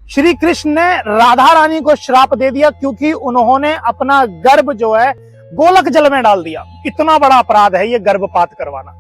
श्री कृष्ण ने राधा रानी को श्राप दे दिया क्योंकि उन्होंने अपना गर्भ जो है गोलक जल में डाल दिया। इतना बड़ा अपराध है ये गर्भपात करवाना।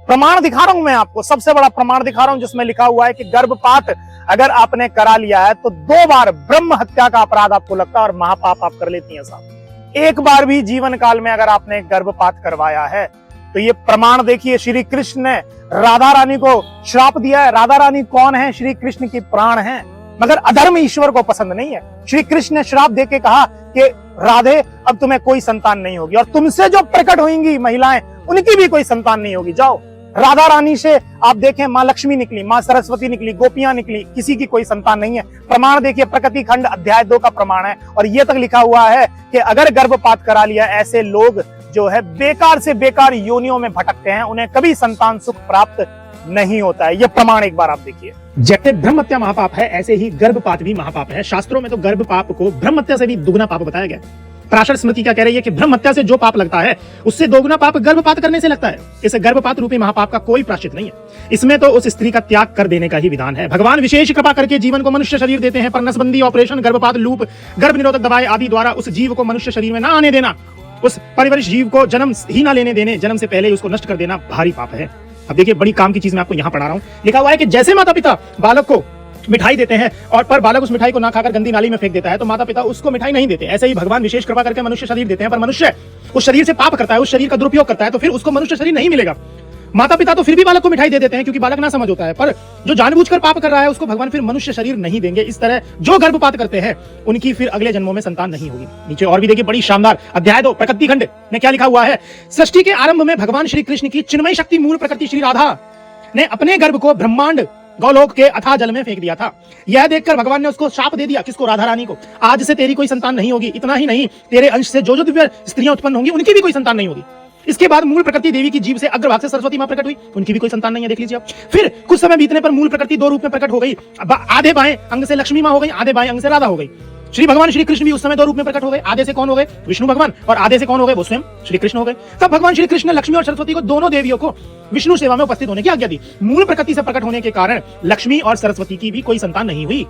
प्रमाण दिखा रहा हूं मैं आपको, सबसे बड़ा प्रमाण दिखा रहा हूं जिसमें लिखा हुआ है कि गर्भपात अगर आपने करा लिया है तो 2 बार ब्रह्म हत्या का अपराध आपको लगता है और महापाप आप कर लेती हैं साहब। एक बार भी जीवन काल में अगर आपने गर्भपात करवाया है तो ये प्रमाण देखिए। श्री कृष्ण ने राधा रानी को श्राप दिया है। राधा रानी कौन है? श्री कृष्ण की प्राण है, मगर अधर्म ईश्वर को पसंद नहीं है। श्री कृष्ण ने श्राप देके कहा कि राधे अब तुम्हें कोई संतान नहीं होगी और तुमसे जो प्रकट होंगी महिलाएं उनकी भी कोई संतान नहीं होगी। जाओ। राधा रानी से आप देखें मां लक्ष्मी निकली, मां सरस्वती निकली, गोपियां निकली, किसी की कोई संतान नहीं है। प्रमाण देखिए, प्रकृति खंड अध्याय 2 का प्रमाण है और ये तक लिखा हुआ है कि अगर गर्भपात करा लिया ऐसे लोग जो है बेकार से बेकार योनियों में भटकते हैं, उन्हें कभी संतान सुख प्राप्त नहीं होता है। ये प्रमाण एक बार आप देखिए। जैसे ब्रह्म हत्या महापाप है ऐसे ही गर्भपात भी महापाप है। शास्त्रों में तो गर्भपाप को ब्रह्म हत्या से भी दुगना पाप बताया गया। पराशर स्मृति क्या कह रही है कि ब्रह्म हत्या से जो पाप लगता है उससे दोगुना पाप गर्भपात करने से लगता है। इस गर्भपात रूपी महापाप का कोई प्रायश्चित नहीं है। इसमें तो उस स्त्री का त्याग कर देने का ही विधान है। भगवान विशेष कृपा करके जीवन को मनुष्य शरीर देते हैं, पर नसबंदी, ऑपरेशन, गर्भपात, लूप, गर्भ निरोधक दवाएं आदि द्वारा उस जीव को मनुष्य शरीर में न आने देना, उस परिवरिश जीव को जन्म ही ना लेने देने, जन्म से पहले ही उसको नष्ट कर देना भारी पाप है। अब देखिए, बड़ी काम की चीज मैं आपको यहाँ पढ़ा रहा हूँ। लिखा हुआ है कि जैसे माता पिता बालक को मिठाई देते हैं और पर बालक उस मिठाई को ना खाकर गंदी नाली में फेंक देता है तो माता पिता उसको मिठाई नहीं देते। ऐसे ही भगवान विशेष कृपा करके मनुष्य शरीर देते हैं, पर मनुष्य उस शरीर से पाप करता है, उस शरीर का दुरुपयोग करता है तो फिर उसको मनुष्य शरीर नहीं मिलेगा। माता पिता तो फिर भी बालक को मिठाई दे देते हैं क्योंकि बालक ना समझ होता है, पर जो जानबूझकर पाप कर रहा है उसको भगवान फिर मनुष्य शरीर नहीं देंगे। इस तरह जो गर्भपात करते हैं उनकी फिर अगले जन्मों में संतान नहीं होगी। नीचे और भी देखिए, बड़ी शानदार अध्याय 2 प्रकृति खंड में क्या लिखा हुआ है। सृष्टि के आरंभ में भगवान श्री कृष्ण की चिन्मय शक्ति मूल प्रकृति श्री राधा ने अपने गर्भ को ब्रह्मांड गौलोक के अथाह जल में फेंक दिया था। यह देखकर भगवान ने उसको शाप दे दिया। किसको? राधा रानी को। आज से तेरी कोई संतान नहीं होगी। इतना ही नहीं, तेरे अंश से जो जो दिव्य स्त्रियां उत्पन्न होंगी उनकी भी कोई संतान नहीं होगी। इसके बाद मूल प्रकृति देवी की जीभ से अग्रभाग से सरस्वती मां प्रकट हुई, उनकी भी कोई संतान नहीं है। देख लीजिए आप। फिर कुछ समय बीतने पर मूल प्रकृति 2 रूप में प्रकट हो गई। आधे बाएं अंग से लक्ष्मी मां हो गई, आधे बाएं अंग से राधा हो गई। श्री भगवान श्री कृष्ण भी उस समय 2 रूप में प्रकट हो गए। आधे से कौन हो गए? विष्णु भगवान, और आधे से कौन हो गए? वो स्वयं श्री कृष्ण हो गए। तब भगवान श्री कृष्ण ने लक्ष्मी और सरस्वती को, दोनों देवियों को विष्णु सेवा में उपस्थित होने की आज्ञा दी। मूल प्रकृति से प्रकट होने के कारण लक्ष्मी और सरस्वती की भी कोई संतान नहीं हुई।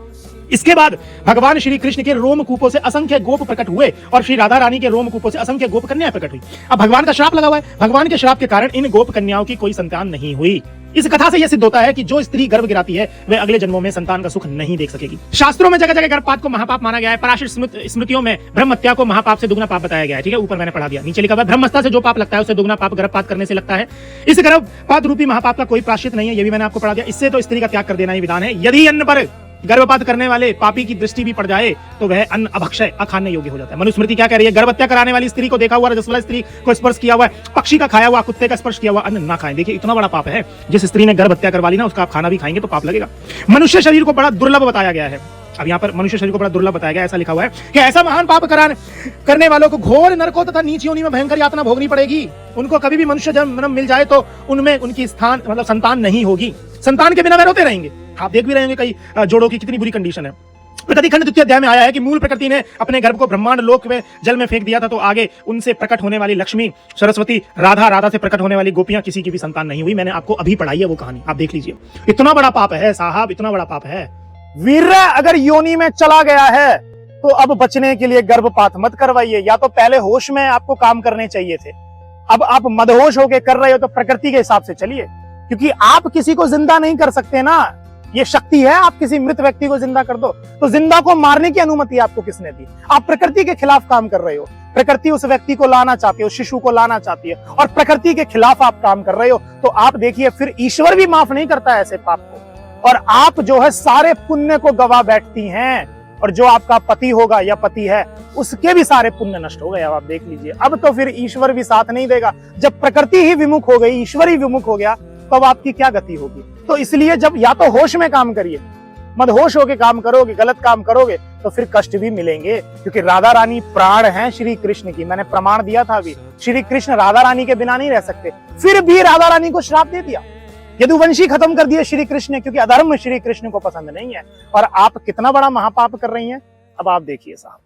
इसके बाद भगवान श्री कृष्ण के रोमकूपों से असंख्य गोप प्रकट हुए और श्री राधा रानी के रोमकूपों से असंख्य गोप कन्याएं प्रकट हुई। अब भगवान का श्राप लगा हुआ है। भगवान के श्राप के कारण इन गोप कन्याओं की कोई संतान नहीं हुई। इस कथा से यह सिद्ध होता है कि जो स्त्री गर्भ गिराती है वह अगले जन्मों में संतान का सुख नहीं देख सकेगी। शास्त्रों में जगह जगह गर्भपात को महापाप माना गया है। पराशर स्मृतियों में ब्रह्म हत्या को महापाप से दुगना पाप बताया गया है। ठीक है, ऊपर मैंने पढ़ा दिया। नीचे लिखा हुआ है ब्रह्म हत्या से जो पाप लगता है उससे दुगना पाप गर्भपात करने से लगता है। इस गर्भपात रूपी महापाप का कोई प्रायश्चित नहीं है, ये भी मैंने आपको पढ़ा दिया। इससे तो स्त्री का त्याग कर देना ही विधान है। यदि अन्न पर गर्भपात करने वाले पापी की दृष्टि भी पड़ जाए तो वह अन्न अभक्षय अखाने योग्य हो जाता है। मनुस्मृति क्या कह रही है? गर्भ हत्या कराने वाली स्त्री को देखा हुआ रजस्वला स्त्री को स्पर्श किया हुआ है, पक्षी का खाया हुआ, कुत्ते का स्पर्श किया हुआ अन्न ना खाएं। देखिए, इतना बड़ा पाप है। जिस स्त्री ने गर्भ हत्या करवा ली ना, उसका आप खाना भी खाएंगे तो पाप लगेगा। मनुष्य शरीर को बड़ा दुर्लभ बताया गया है। अब यहाँ पर मनुष्य शरीर को बड़ा दुर्लभ बताया गया, ऐसा लिखा हुआ है कि ऐसा महान पाप करने वालों को घोर नरकों तथा नीच योनि में भयंकर यातना भोगनी पड़ेगी। उनको कभी भी मनुष्य जन्म मिल जाए तो उनमें उनकी स्थान मतलब संतान नहीं होगी। संतान के बिना वे रोते रहेंगे। आप देख भी रहे होंगे कई जोड़ों की कितनी बुरी कंडीशन है। प्रकृति खंड 2 अध्याय में आया है कि मूल प्रकृति ने अपने गर्भ को ब्रह्मांड लोक में जल में फेंक दिया था तो आगे उनसे प्रकट होने वाली लक्ष्मी, सरस्वती, राधा, राधा से प्रकट होने वाली गोपियां, किसी की भी संतान नहीं हुई। मैंने आपको अभी पढ़ाई है वो कहानी, आप देख लीजिए। इतना बड़ा पाप है साहब, इतना बड़ा पाप है। वीर्य अगर योनि में चला गया है तो अब बचने के लिए गर्भपात मत करवाइए। या तो पहले होश में आपको काम करने चाहिए थे, अब आप मदहोश होके कर रहे हो तो प्रकृति के हिसाब से चलिए, क्योंकि आप किसी को जिंदा नहीं कर सकते ना। ये शक्ति है, आप किसी मृत व्यक्ति को जिंदा कर दो तो जिंदा को मारने की अनुमति आपको किसने दी? आप प्रकृति के खिलाफ काम कर रहे हो। प्रकृति उस व्यक्ति को लाना चाहती है, उस शिशु को लाना चाहती है और प्रकृति के खिलाफ आप काम कर रहे हो। तो आप देखिए, फिर ईश्वर भी माफ नहीं करता ऐसे पाप को और आप जो है सारे पुण्य को गवा बैठती हैं और जो आपका पति होगा या पति है उसके भी सारे पुण्य नष्ट हो गए। अब आप देख लीजिए, अब तो फिर ईश्वर भी साथ नहीं देगा। जब प्रकृति ही विमुख हो गई, ईश्वर ही विमुख हो गया, तब आपकी क्या गति होगी? तो इसलिए जब या तो होश में काम करिए, मदहोश होके काम करोगे, गलत काम करोगे तो फिर कष्ट भी मिलेंगे, क्योंकि राधा रानी प्राण हैं श्री कृष्ण की। मैंने प्रमाण दिया था अभी, श्री कृष्ण राधा रानी के बिना नहीं रह सकते। फिर भी राधा रानी को श्राप दे दिया, यदुवंशी खत्म कर दिया श्री कृष्ण ने, क्योंकि अधर्म श्री कृष्ण को पसंद नहीं है। और आप कितना बड़ा महापाप कर रही हैं, अब आप देखिए साहब।